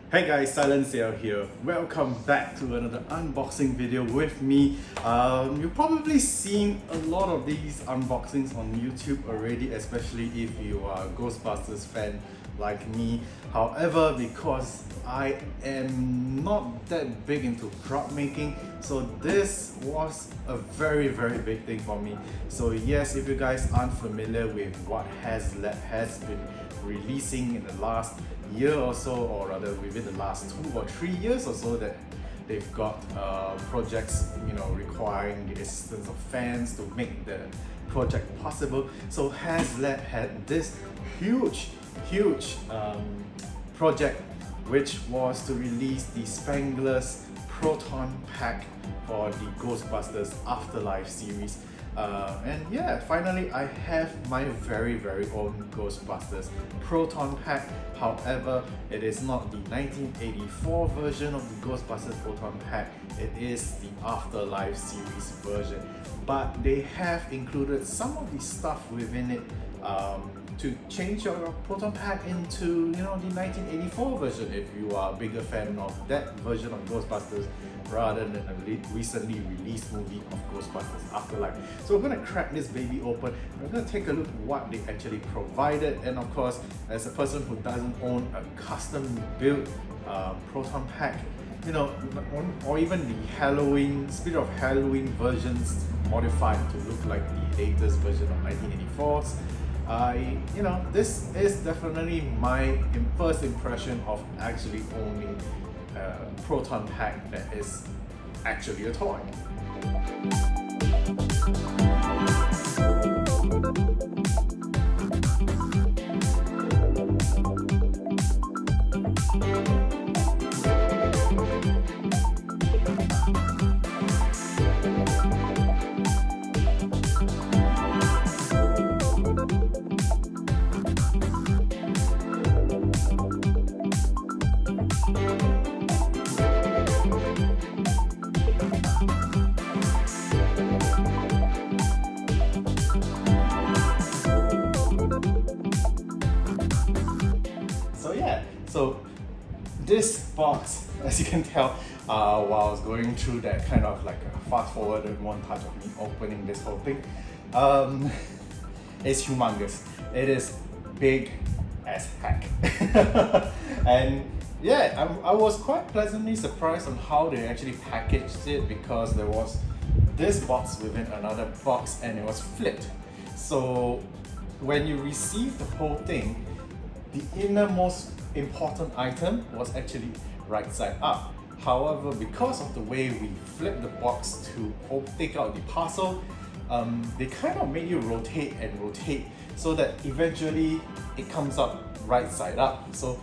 Hey guys, Silence here. Welcome back to another unboxing video with me. You've probably seen a lot of these unboxings on YouTube already, especially if you are a Ghostbusters fan like me. However, because I am not that big into prop making, so this was a very big thing for me. So yes, if you guys aren't familiar with what Hasbro has been releasing in the last year or so, or rather within the last 2 or 3 years or so, that they've got projects requiring the assistance of fans to make the project possible. So Hasbro had this huge project, which was to release the Spengler's Proton pack for the Ghostbusters Afterlife series. And yeah, finally I have my very own Ghostbusters Proton pack. However, it is not the 1984 version of the Ghostbusters Proton pack, it is the Afterlife series version. But they have included some of the stuff within it to change your Proton pack into the 1984 version if you are a bigger fan of that version of Ghostbusters rather than a recently released movie of Ghostbusters Afterlife. So we're going to crack this baby open. We're going to take a look at what they actually provided, and of course, as a person who doesn't own a custom built Proton pack, or even the Halloween, Spirit of Halloween versions modified to look like the latest version of 1984's, this is definitely my first impression of actually owning a Proton pack that is actually a toy. So this box, as you can tell, while I was going through that kind of like a fast-forwarded montage of me opening this whole thing, it's humongous. It is big as heck. And yeah, I was quite pleasantly surprised on how they actually packaged it, because there was this box within another box and it was flipped. So when you receive the whole thing, the innermost important item was actually right side up. However, because of the way we flip the box to take out the parcel, they kind of make you rotate and rotate so that eventually it comes up right side up. So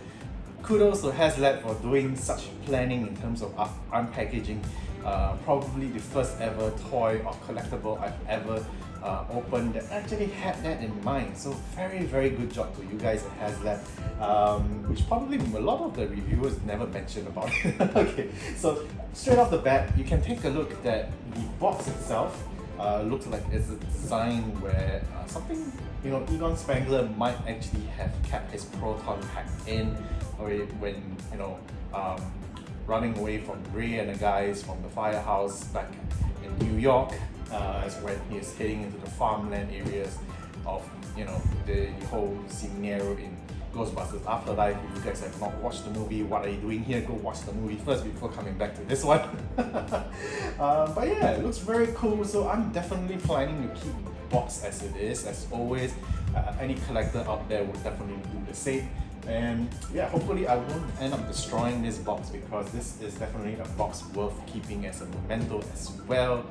kudos to Hasbro for doing such planning in terms of unpackaging. Probably the first ever toy or collectible I've ever opened that actually had that in mind. So very good job to you guys at Hasbro, which probably a lot of the reviewers never mentioned about it. Okay, so straight off the bat, you can take a look that the box itself looks like it's a design where something Egon Spengler might actually have kept his Proton pack in when running away from Ray and the guys from the firehouse back in New York, as when he is heading into the farmland areas of the whole scenario in Ghostbusters Afterlife. If you guys have not watched the movie, what are you doing here? Go watch the movie first before coming back to this one. But yeah, it looks very cool. So I'm definitely planning to keep the box as it is, as always. Any collector out there would definitely do the same. And yeah, hopefully I won't end up destroying this box, because this is definitely a box worth keeping as a memento as well.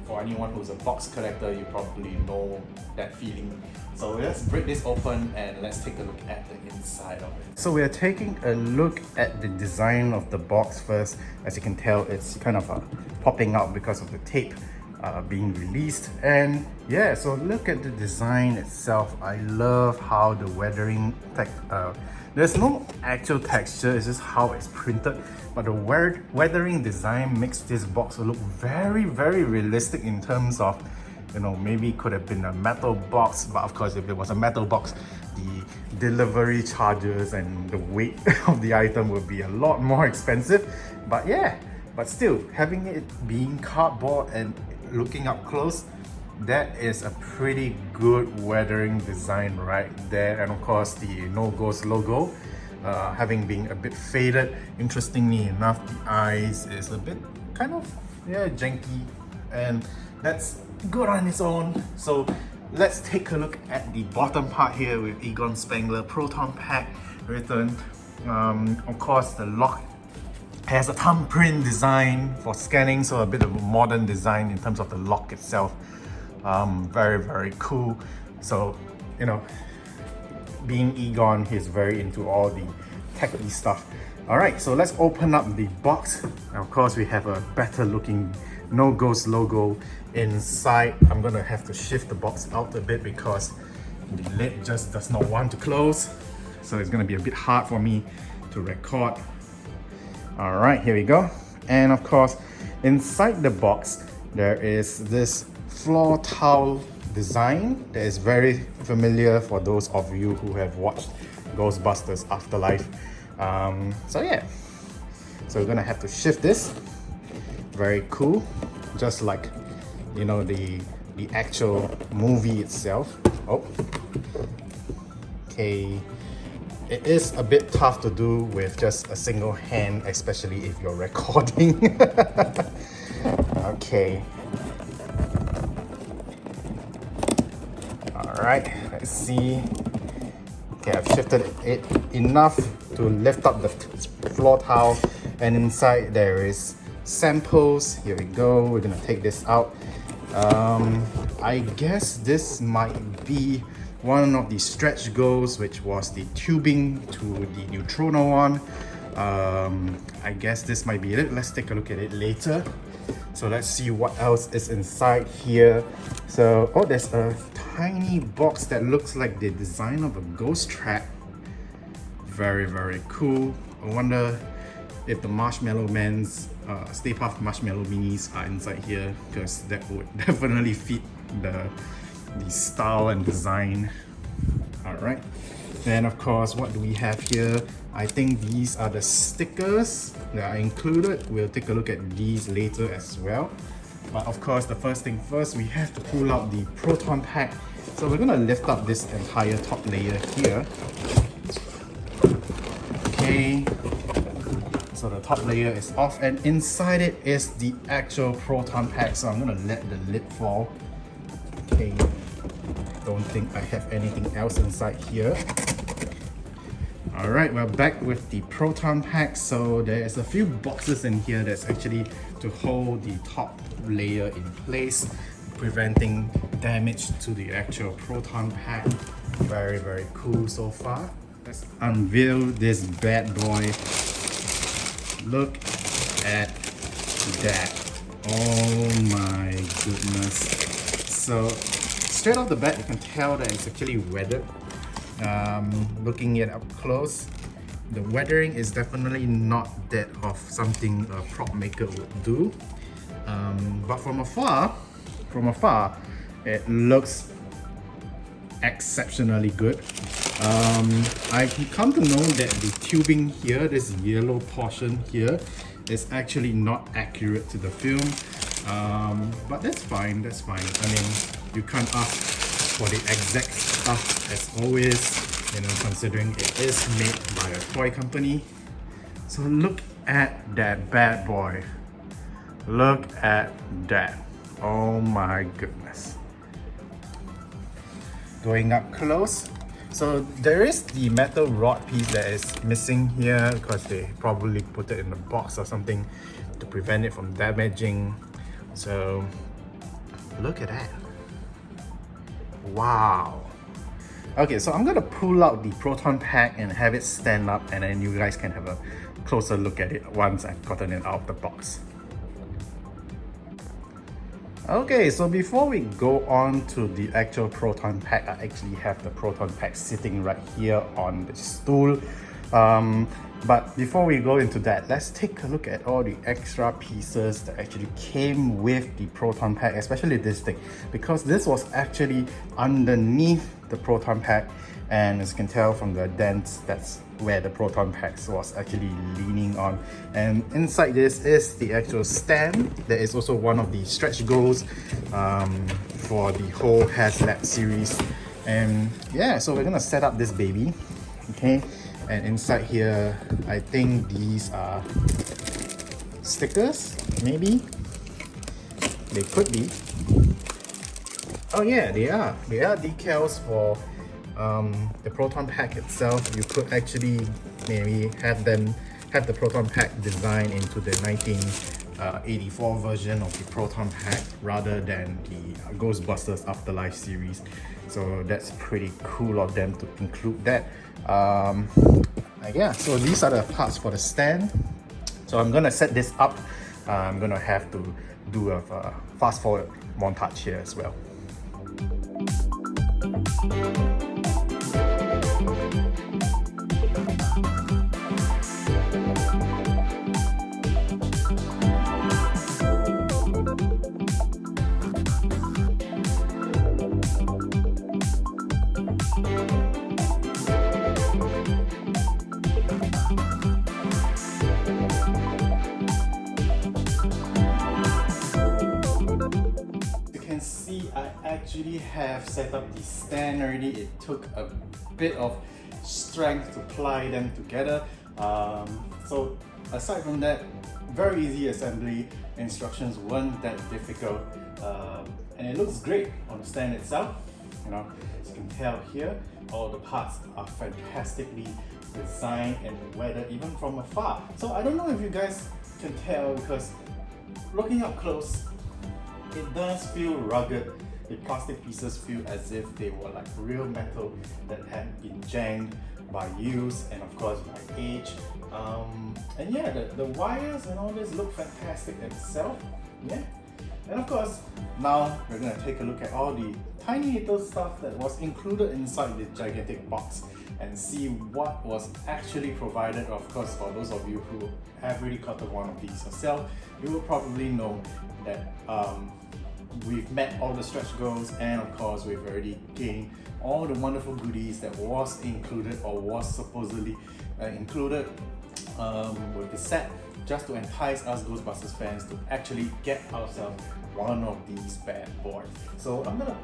For anyone who's a box collector, you probably know that feeling. So let's break this open and let's take a look at the inside of it. So we're taking a look at the design of the box first. As you can tell, it's kind of popping out because of the tape being released. And yeah, so look at the design itself. I love how the weathering there's no actual texture, it's just how it's printed, but the weathering design makes this box look very realistic in terms of You know, maybe it could have been a metal box, but of course if it was a metal box, the delivery charges and the weight of the item would be a lot more expensive. But yeah, but still, having it being cardboard and looking up close, that is a pretty good weathering design right there. And of course the No Ghost logo, having been a bit faded. Interestingly enough, the eyes is a bit kind of, yeah, janky, and that's good on its own. So let's take a look at the bottom part here with Egon Spengler Proton Pack written. Of course, the lock has a thumbprint design for scanning, so a bit of a modern design in terms of the lock itself. Very, very cool. So, you know, being Egon, he's very into all the techy stuff. Alright, so let's open up the box. And of course, we have a better looking No Ghost logo inside. I'm gonna have to shift the box out a bit because the lid just does not want to close. So it's gonna be a bit hard for me to record. Alright, here we go. And of course, inside the box, there is this floor towel design that is very familiar for those of you who have watched Ghostbusters Afterlife. So yeah, so we're gonna have to shift this. Very cool, just like, you know, the actual movie itself. Oh, okay. It is a bit tough to do with just a single hand, especially if you're recording. Okay. Alright, let's see. Okay, I've shifted it enough to lift up the floor towel, and inside there is samples. Here we go. We're gonna take this out. I guess this might be one of the stretch goals, which was the tubing to the Neutrona one. I guess this might be it. Let's take a look at it later. So let's see what else is inside here. So, oh, there's a tiny box that looks like the design of a ghost trap. Very, very cool. I wonder if the Marshmallow Man's Stay Puft Marshmallow Minis are inside here, because that would definitely fit the style and design. Alright, then of course, what do we have here? I think these are the stickers that are included. We'll take a look at these later as well. But of course, the first thing first, we have to pull out the Proton Pack. So we're gonna lift up this entire top layer here. Okay, so the top layer is off, and inside it is the actual Proton Pack. So I'm gonna let the lid fall. Okay, don't think I have anything else inside here. Alright, we're back with the Proton Pack. So there's a few boxes in here that's actually to hold the top layer in place, preventing damage to the actual Proton Pack. Very, very cool so far. Let's unveil this bad boy. Look at that. Oh my goodness. So straight off the bat, you can tell that it's actually weathered. Looking at it up close, the weathering is definitely not that of something a prop maker would do. But from afar, it looks exceptionally good. I come to know that the tubing here, this yellow portion here, is actually not accurate to the film. But that's fine, that's fine. I mean, you can't ask for the exact stuff as always, you know, considering it is made by a toy company. So look at that bad boy. Look at that. Oh my goodness. Going up close. So there is the metal rod piece that is missing here because they probably put it in the box or something to prevent it from damaging. So look at that. Wow. Okay, so I'm gonna pull out the Proton Pack and have it stand up, and then you guys can have a closer look at it once I've gotten it out of the box. Okay, so before we go on to the actual Proton Pack, I actually have the Proton Pack sitting right here on the stool. But before we go into that, let's take a look at all the extra pieces that actually came with the Proton pack, especially this thing, because this was actually underneath the Proton pack, and as you can tell from the dents, that's where the Proton pack was actually leaning on. And inside this is the actual stand. There is also one of the stretch goals for the whole HasLab series. And yeah, so we're gonna set up this baby, okay? And inside here, I think these are stickers, maybe? They could be. Oh yeah, they are. They are decals for the Proton pack itself. You could actually maybe have the Proton pack design into the 1984 version of the Proton pack rather than the Ghostbusters Afterlife series. So that's pretty cool of them to include that. Yeah, so these are the parts for the stand. So I'm gonna set this up. I'm gonna have to do a fast forward montage here as well. I actually have set up the stand already. It took a bit of strength to ply them together. So aside from that, very easy assembly. Instructions weren't that difficult, and it looks great on the stand itself. You know, as you can tell here, all the parts are fantastically designed and weathered even from afar. So I don't know if you guys can tell, because looking up close, it does feel rugged. The plastic pieces feel as if they were like real metal that had been janked by use and of course by age. And yeah, the wires and all this look fantastic itself. Yeah. And of course, now we're gonna take a look at all the tiny little stuff that was included inside the gigantic box and see what was actually provided. Of course, for those of you who have already gotten one of these yourself, you will probably know that we've met all the stretch goals, and of course we've already gained all the wonderful goodies that was included or was supposedly included with the set, just to entice us Ghostbusters fans to actually get ourselves one of these bad boys. So I'm gonna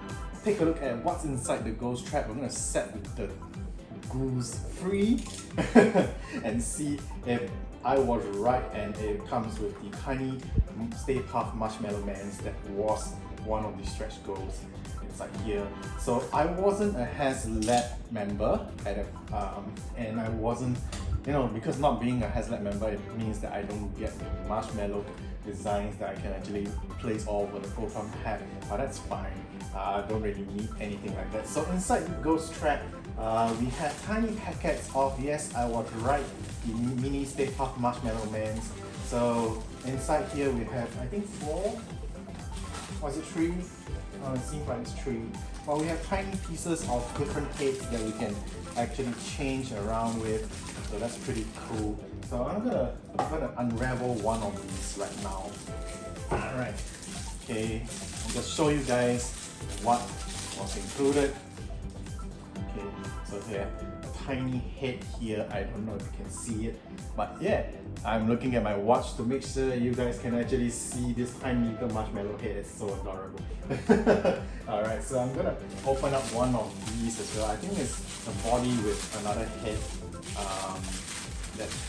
take a look at what's inside the ghost trap. I'm gonna set the goose free and see if I was right and it comes with the tiny Stay Puft Marshmallow Mans that was one of the stretch goals inside here. So I wasn't a HasLab member and I wasn't, you know, because not being a HasLab member, it means that I don't get the marshmallow designs that I can actually place all over the Proton pack, but that's fine. I don't really need anything like that. So inside the ghost trap, we have tiny packets of, yes, I was right, the mini Stay Puft Marshmallow Mans. So inside here we have, I think 4, was it 3? It seems like it's 3. But we have tiny pieces of different heads that we can actually change around with. So that's pretty cool. So I'm gonna unravel one of these right now. Alright. Okay, I'll just show you guys what was included. Okay, so here, a tiny head here. I don't know if you can see it, but yeah, I'm looking at my watch to make sure you guys can actually see this tiny little marshmallow head. It's so adorable. Alright, so I'm gonna open up one of these as well. I think it's a body with another head.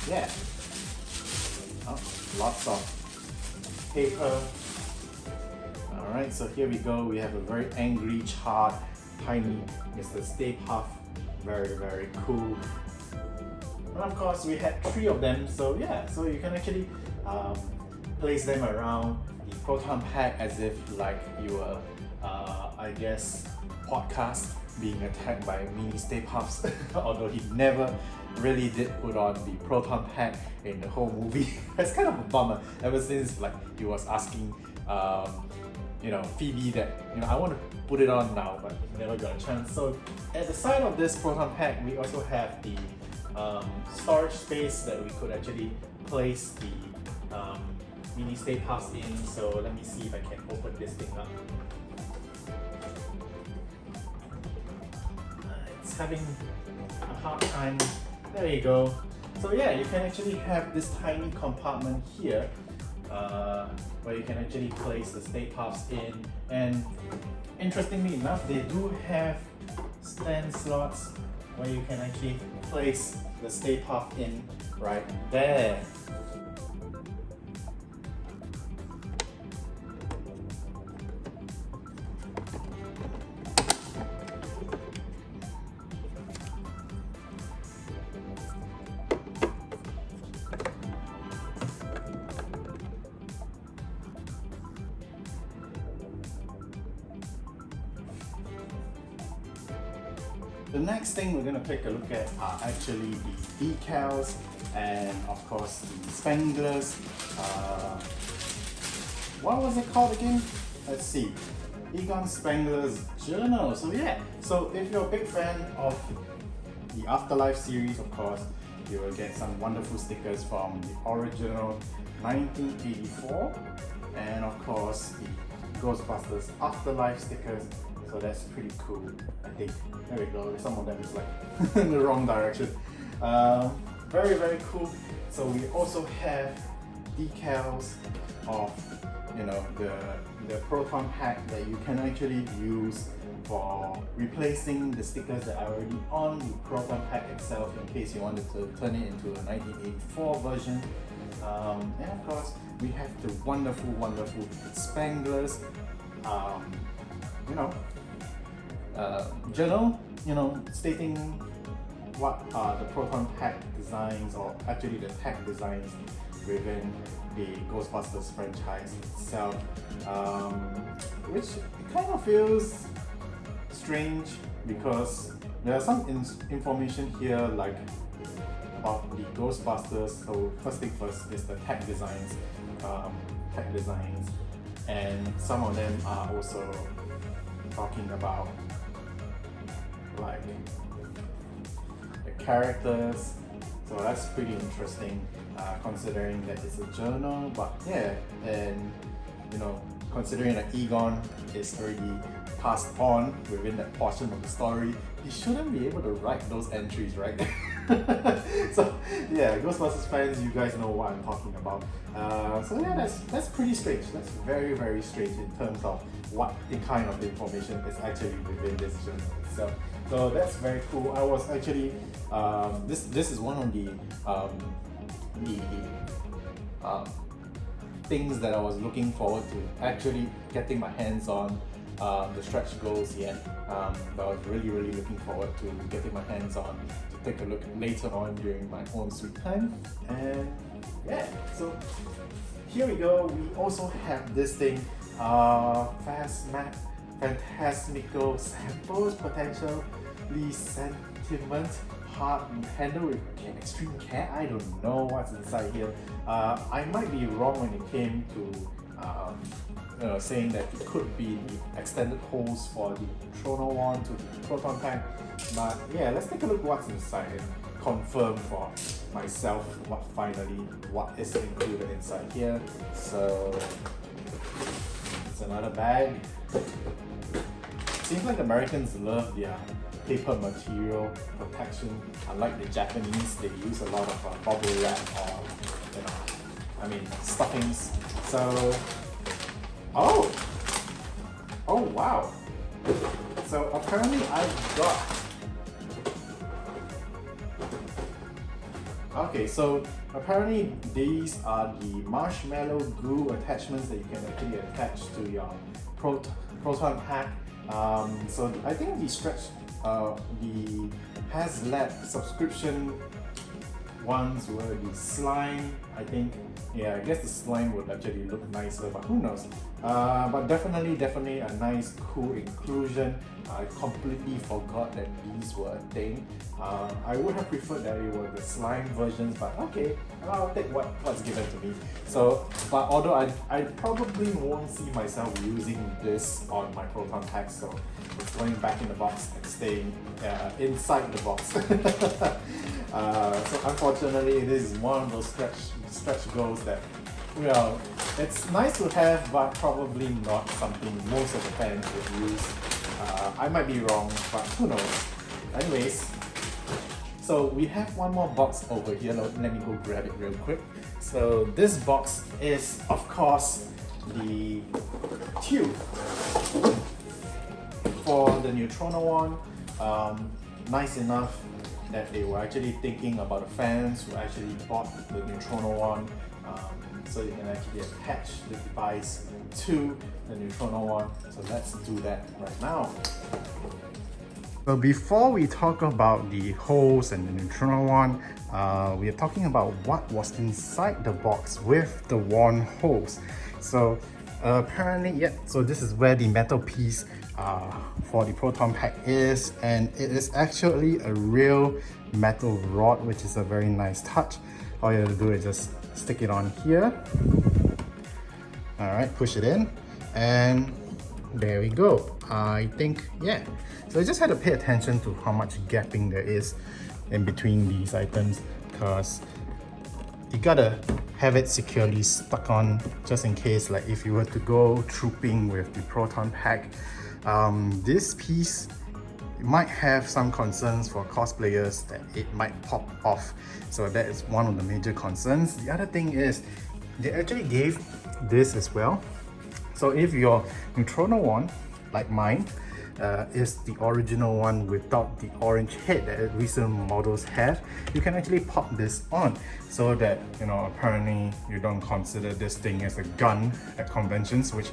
Yeah. Oh, lots of paper. Alright, so here we go. We have a very angry, charred, tiny Mr. Stay Puft. Very, very cool. And of course, we had 3 of them. So yeah, so you can actually place them around the Proton pack as if like you were, I guess, podcast being attacked by mini Stay Puffs. Although he never really did put on the Proton pack in the whole movie. It's kind of a bummer ever since like he was asking you know, Phoebe that, you know, I want to put it on now, but never got a chance. So at the side of this Proton pack, we also have the storage space that we could actually place the mini stay puffs in. So let me see if I can open this thing up. It's having a hard time. There you go. So yeah, you can actually have this tiny compartment here where you can actually place the stay puffs in, and interestingly enough, they do have stand slots where you can actually place the stay puff in right there. The next thing we're going to take a look at are actually the decals and of course the Spenglers. What was it called again? Let's see. Egon Spengler's Journal. So yeah, so if you're a big fan of the Afterlife series, of course, you will get some wonderful stickers from the original 1984 and of course the Ghostbusters Afterlife stickers. So that's pretty cool, I think. There we go, some of them is like in the wrong direction. Very, very cool. So we also have decals of, you know, the Proton pack that you can actually use for replacing the stickers that are already on the Proton pack itself in case you wanted to turn it into a 1984 version. And of course, we have the wonderful, wonderful Spenglers, journal, stating what are the Proton pack designs, or actually the tag designs within the Ghostbusters franchise itself, which kind of feels strange because there are some information here like about the Ghostbusters. So first thing first is the tag designs, and some of them are also talking about like the characters, so that's pretty interesting considering that it's a journal. But yeah, and considering that Egon is already passed on within that portion of the story, he shouldn't be able to write those entries, right? So yeah, Ghostbusters fans, you guys know what I'm talking about. So yeah, that's pretty strange. That's very, very strange in terms of what the kind of information is actually within this journal itself. So that's very cool. I was actually this is one of the things that I was looking forward to actually getting my hands on. The stretch goals yet, but I was really looking forward to getting my hands on to take a look later on during my own sweet time. And yeah, so here we go. We also have this thing, Phantasmical Samples, potentially sentiment, hard handle with extreme care. I don't know what's inside here. I might be wrong when it came to saying that it could be the extended holes for the Trono one to the Proton pack. But yeah, let's take a look what's inside and confirm for myself what is included inside here. So it's another bag. Seems like Americans love their paper material protection. Unlike the Japanese, they use a lot of bubble wrap or stuffings. So oh wow. So apparently I've got, okay, so apparently these are the marshmallow glue attachments that you can actually attach to your Proton pack. So I think the the HasLab subscription ones were the slime, I think. Yeah, I guess the slime would actually look nicer, but who knows. But definitely a nice, cool inclusion. I completely forgot that these were a thing. I would have preferred that it were the slime versions, but okay, I'll take what's given to me. So, but although I probably won't see myself using this on my Proton pack, so going back in the box and staying inside the box. So unfortunately, this is one of those stretch goals that, well, it's nice to have, but probably not something most of the fans would use. I might be wrong, but who knows. Anyways, so we have one more box over here. Let me go grab it real quick. So this box is, of course, the tube for the Neutrona one. Nice enough that they were actually thinking about the fans who actually bought the Neutrona one. So you can actually attach the device to the Neutrona one. So let's do that right now. So before we talk about the holes and the Neutrona one, we are talking about what was inside the box with the worn holes. So apparently, yeah, so this is where the metal piece for the Proton pack is, and it is actually a real metal rod, which is a very nice touch. All you have to do is just stick it on here. Alright, push it in, and there we go. I think, yeah. So I just had to pay attention to how much gapping there is in between these items, because you gotta have it securely stuck on just in case, like if you were to go trooping with the Proton pack. This piece might have some concerns for cosplayers that it might pop off. So that is one of the major concerns. The other thing is they actually gave this as well. So if your Neutrona one, like mine, is the original one without the orange head that recent models have, you can actually pop this on so that, you know, apparently you don't consider this thing as a gun at conventions, which,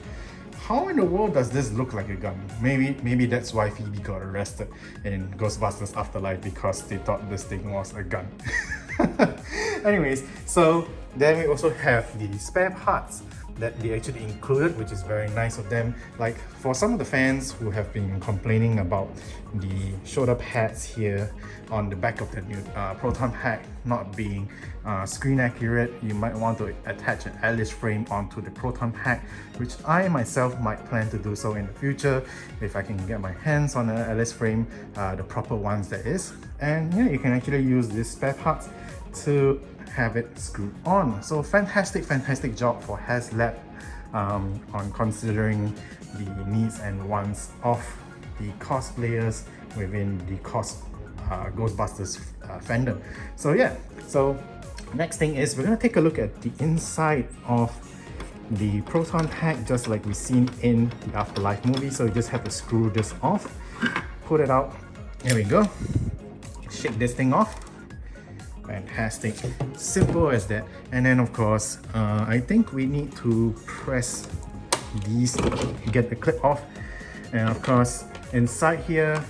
how in the world does this look like a gun? Maybe that's why Phoebe got arrested in Ghostbusters Afterlife, because they thought this thing was a gun. Anyways, so then we also have the spare parts that they actually included, which is very nice of them. Like for some of the fans who have been complaining about the shoulder pads here on the back of the new Proton pack not being screen accurate, you might want to attach an Alice frame onto the Proton pack, which I myself might plan to do so in the future if I can get my hands on an Alice frame, the proper ones that is. And yeah, you can actually use these spare parts to have it screwed on. So fantastic job for HasLab on considering the needs and wants of the cosplayers within the Ghostbusters fandom. So yeah, so next thing is we're gonna take a look at the inside of the Proton pack, just like we've seen in the Afterlife movie. So you just have to screw this off, put it out, there we go, shake this thing off. Fantastic, simple as that. And then of course, I think we need to press these to get the clip off. And of course, inside here,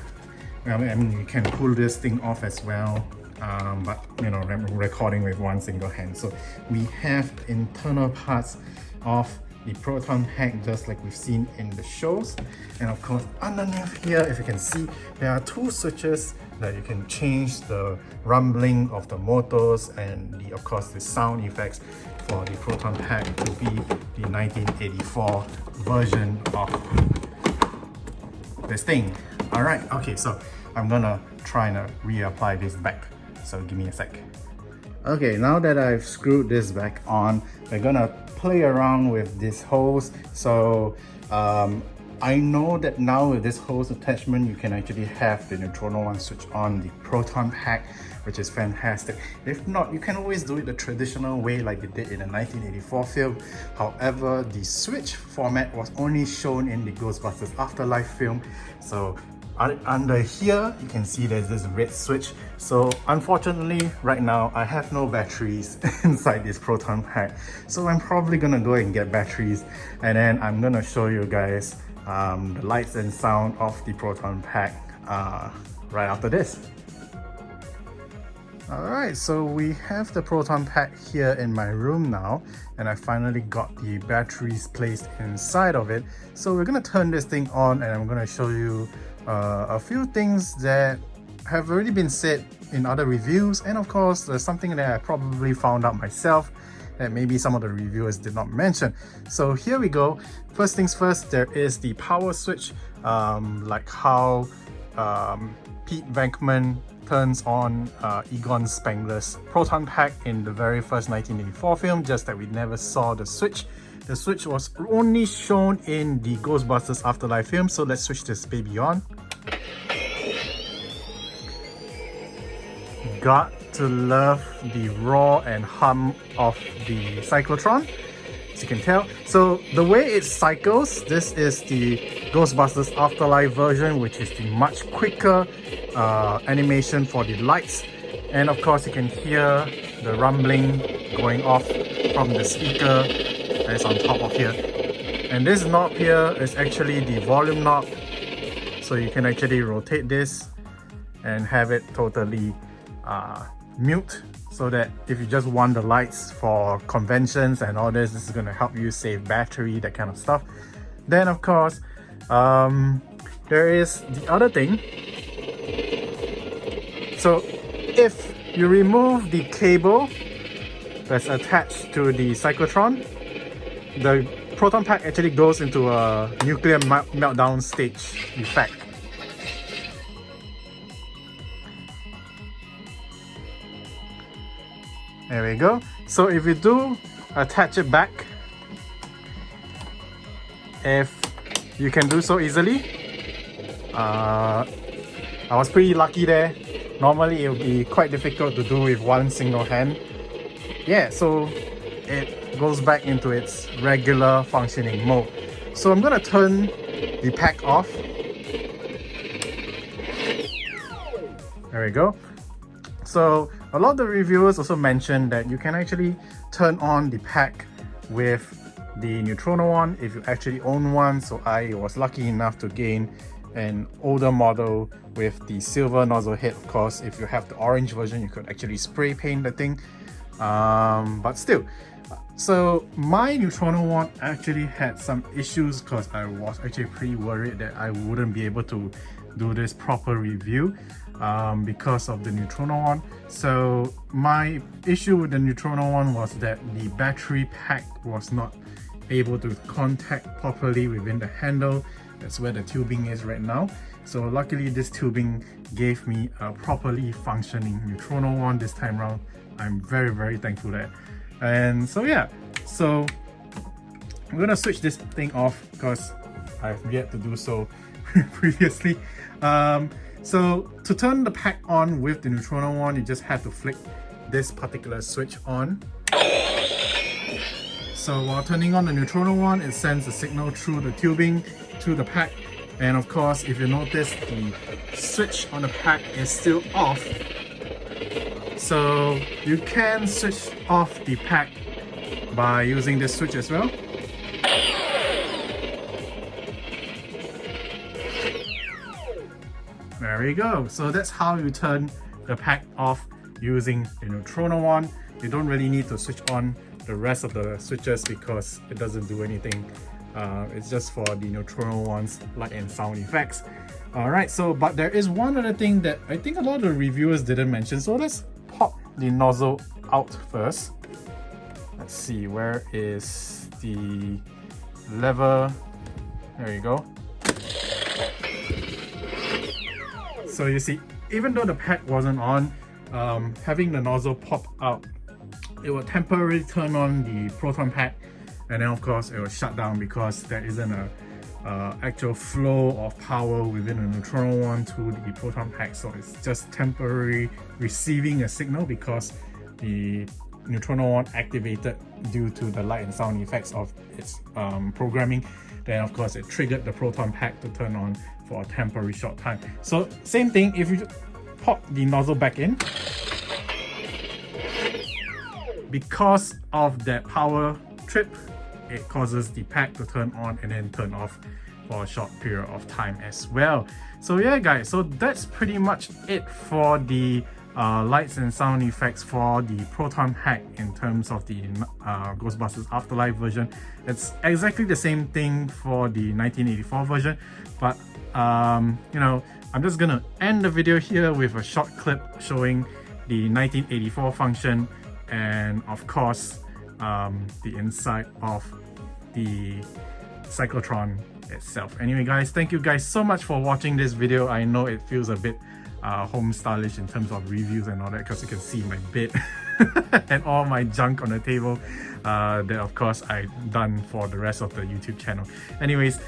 I mean, you can pull this thing off as well. But you know, I'm recording with one single hand. So we have internal parts of the Proton pack, just like we've seen in the shows. And of course, underneath here, if you can see, there are two switches that you can change the rumbling of the motors and of course the sound effects for the Proton pack to be the 1984 version of this thing. Alright, okay, so I'm gonna try and reapply this back. So give me a sec. Okay, now that I've screwed this back on, we're gonna play around with these holes. So I know that now with this hose attachment, you can actually have the Neutrona one switch on the Proton pack, which is fantastic. If not, you can always do it the traditional way like they did in the 1984 film. However, the switch format was only shown in the Ghostbusters Afterlife film. So under here, you can see there's this red switch. So unfortunately, right now, I have no batteries inside this Proton pack. So I'm probably gonna go and get batteries, and then I'm gonna show you guys the lights and sound of the Proton pack right after this. Alright, so we have the Proton pack here in my room now, and I finally got the batteries placed inside of it. So we're gonna turn this thing on, and I'm gonna show you a few things that have already been said in other reviews, and of course there's something that I probably found out myself that maybe some of the reviewers did not mention. So here we go. First things first, there is the power switch like how Pete Venkman turns on Egon Spengler's Proton Pack in the very first 1984 film, just that we never saw the switch. The switch was only shown in the Ghostbusters Afterlife film, so let's switch this baby on. Got to love the roar and hum of the cyclotron, as you can tell. So the way it cycles, this is the Ghostbusters Afterlife version, which is the much quicker animation for the lights. And of course you can hear the rumbling going off from the speaker that's on top of here. And this knob here is actually the volume knob, so you can actually rotate this and have it totally mute, so that if you just want the lights for conventions and all this is going to help you save battery, that kind of stuff. Then of course there is the other thing. So if you remove the cable that's attached to the cyclotron, the Proton Pack actually goes into a nuclear meltdown stage effect. There we go. So if you do attach it back, if you can do so easily, I was pretty lucky there. Normally it would be quite difficult to do with one single hand. Yeah, so it goes back into its regular functioning mode. So I'm gonna turn the pack off. There we go. So a lot of the reviewers also mentioned that you can actually turn on the pack with the Neutrino one if you actually own one. So I was lucky enough to gain an older model with the silver nozzle head. Of course, if you have the orange version, you could actually spray paint the thing, but still. So my Neutrino one actually had some issues because I was actually pretty worried that I wouldn't be able to do this proper review because of the Neutrino one. So my issue with the Neutrino one was that the battery pack was not able to contact properly within the handle. That's where the tubing is right now. So luckily this tubing gave me a properly functioning Neutrino one this time around. I'm very thankful there. And so yeah, so I'm gonna switch this thing off because I've yet to do so previously. So to turn the pack on with the Neutrino one, you just have to flick this particular switch on. So while turning on the Neutrino one, it sends a signal through the tubing to the pack. And of course, if you notice, the switch on the pack is still off. So you can switch off the pack by using this switch as well. There we go. So that's how you turn the pack off using the Neutrino one. You don't really need to switch on the rest of the switches because it doesn't do anything. It's just for the Neutrino one's light and sound effects. Alright, so but there is one other thing that I think a lot of the reviewers didn't mention. So let's pop the nozzle out first. Let's see, where is the lever? There you go. So you see, even though the pack wasn't on, having the nozzle pop out, it will temporarily turn on the Proton Pack, and then of course it will shut down because there isn't a actual flow of power within the Neutrino one to the Proton Pack. So it's just temporarily receiving a signal because the Neutrino one activated due to the light and sound effects of its programming. Then of course it triggered the Proton Pack to turn on for a temporary short time. So same thing, if you pop the nozzle back in, because of that power trip, it causes the pack to turn on and then turn off for a short period of time as well. So yeah guys, so that's pretty much it for the lights and sound effects for the Proton Pack in terms of the Ghostbusters Afterlife version. It's exactly the same thing for the 1984 version, but you know, I'm just gonna end the video here with a short clip showing the 1984 function and of course the inside of the cyclotron itself. Anyway guys, thank you guys so much for watching this video. I know it feels a bit home stylish in terms of reviews and all that, because you can see my bed and all my junk on the table that of course I've done for the rest of the YouTube channel. Anyways,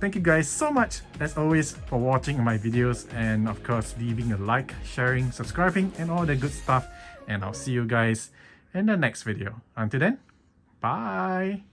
thank you guys so much as always for watching my videos, and of course leaving a like, sharing, subscribing and all the good stuff, and I'll see you guys in the next video. Until then, bye.